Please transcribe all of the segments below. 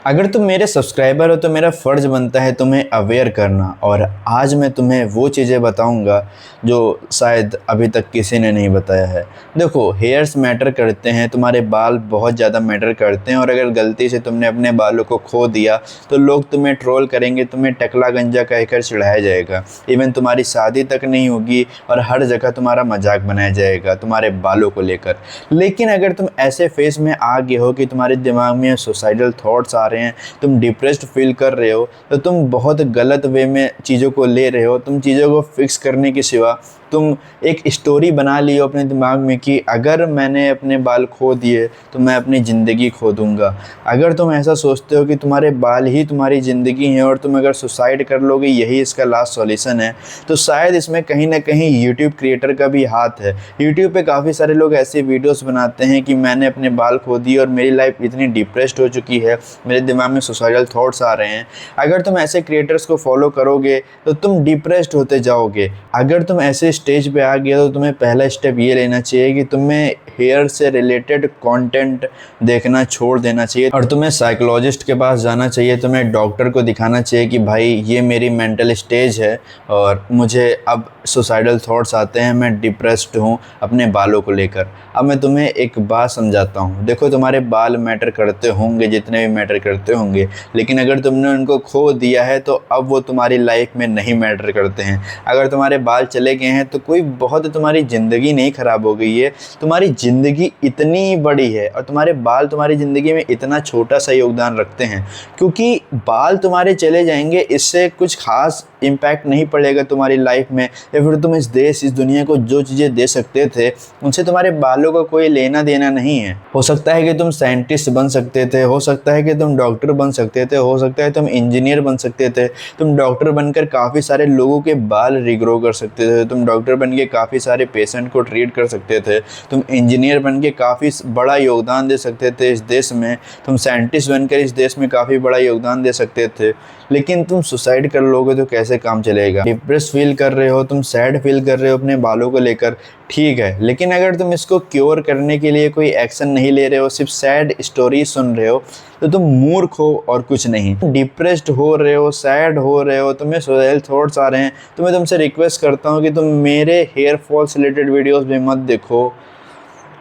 अगर तुम मेरे सब्सक्राइबर हो तो मेरा फ़र्ज़ बनता है तुम्हें अवेयर करना। और आज मैं तुम्हें वो चीज़ें बताऊंगा जो शायद अभी तक किसी ने नहीं बताया है। देखो, हेयर्स मैटर करते हैं, तुम्हारे बाल बहुत ज़्यादा मैटर करते हैं। और अगर गलती से तुमने अपने बालों को खो दिया तो लोग तुम्हें ट्रोल करेंगे, तुम्हें टकला गंजा कहकर चिढ़ाया जाएगा। इवन तुम्हारी शादी तक नहीं होगी और हर जगह तुम्हारा मजाक बनाया जाएगा तुम्हारे बालों को लेकर। लेकिन अगर तुम ऐसे फेज़ में आ गए हो कि तुम्हारे दिमाग में सुसाइडल थॉट्स आ रहे हैं, तुम डिप्रेस्ड फील कर रहे हो, तो तुम बहुत गलत वे में चीज़ों को ले रहे हो। तुम चीज़ों को फिक्स करने के सिवा तुम एक स्टोरी बना ली हो अपने दिमाग में कि अगर मैंने अपने बाल खो दिए तो मैं अपनी ज़िंदगी खो दूँगा। अगर तुम ऐसा सोचते हो कि तुम्हारे बाल ही तुम्हारी ज़िंदगी हैं और तुम अगर सुसाइड कर लोगे यही इसका लास्ट सॉल्यूशन है, तो शायद इसमें कहीं ना कहीं यूट्यूब क्रिएटर का भी हाथ है। यूट्यूब पे काफ़ी सारे लोग ऐसे वीडियोस बनाते हैं कि मैंने अपने बाल खो दिए और मेरी लाइफ इतनी डिप्रेस्ड हो चुकी है, मेरे दिमाग में सुसाइडल थॉट्स आ रहे हैं। अगर तुम ऐसे क्रिएटर्स को फॉलो करोगे तो तुम डिप्रेस्ड होते जाओगे। अगर तुम ऐसे स्टेज पे आ गया तो तुम्हें पहला स्टेप ये लेना चाहिए कि तुम्हें हेयर से रिलेटेड कंटेंट देखना छोड़ देना चाहिए और तुम्हें साइकोलॉजिस्ट के पास जाना चाहिए। तुम्हें डॉक्टर को दिखाना चाहिए कि भाई ये मेरी मेंटल स्टेज है और मुझे अब सुसाइडल थॉट्स आते हैं, मैं डिप्रेस्ड हूँ अपने बालों को लेकर। अब मैं तुम्हें एक बात समझाता हूँ। देखो, तुम्हारे बाल मैटर करते होंगे, जितने भी मैटर करते होंगे, लेकिन अगर तुमने उनको खो दिया है तो अब वो तुम्हारी लाइफ में नहीं मैटर करते हैं। अगर तुम्हारे बाल चले गए हैं तो कोई बहुत तुम्हारी ज़िंदगी नहीं ख़राब हो गई है। तुम्हारी ज़िंदगी इतनी बड़ी है और तुम्हारे बाल तुम्हारी ज़िंदगी में इतना छोटा सा योगदान रखते हैं। क्योंकि बाल तुम्हारे चले जाएंगे, इससे कुछ खास इम्पैक्ट नहीं पड़ेगा तुम्हारी लाइफ में, या फिर तुम इस देश इस दुनिया को जो चीज़ें दे सकते थे उनसे तुम्हारे बालों का कोई लेना देना नहीं है। हो सकता है कि तुम साइंटिस्ट बन सकते थे, हो सकता है कि तुम डॉक्टर बन सकते थे, हो सकता है तुम इंजीनियर बन सकते थे। तुम डॉक्टर बनकर काफ़ी सारे लोगों के बाल रिग्रो कर सकते थे, तुम डॉक्टर बन के काफ़ी सारे पेशेंट को ट्रीट कर सकते थे, तुम इंजीनियर बन के काफ़ी बड़ा योगदान दे सकते थे इस देश में, तुम साइंटिस्ट बनकर इस देश में काफ़ी बड़ा योगदान दे सकते थे। लेकिन तुम सुसाइड कर लोगे तो कैसे काम चलेगा? डिप्रेस फील कर रहे हो, तुम सैड फील कर रहे हो अपने बालों को लेकर, ठीक है, लेकिन अगर तुम इसको क्योर करने के लिए कोई एक्शन नहीं ले रहे हो, सिर्फ सैड स्टोरी सुन रहे हो, तो तुम मूर्ख हो और कुछ नहीं। डिप्रेस्ड हो रहे हो, सैड हो रहे हो, तुम्हें सुसाइडल थॉट्स आ रहे हैं, तो मैं तुमसे रिक्वेस्ट करता हूँ कि तुम मेरे हेयर फॉल से रिलेटेड वीडियोस भी मत देखो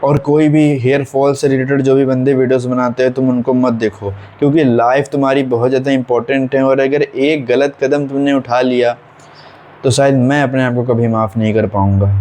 और कोई भी हेयर फॉल से रिलेटेड जो भी बंदे वीडियोस बनाते हैं तुम उनको मत देखो। क्योंकि लाइफ तुम्हारी बहुत ज़्यादा इंपॉर्टेंट है और अगर एक गलत कदम तुमने उठा लिया तो शायद मैं अपने आप को कभी माफ़ नहीं कर पाऊँगा।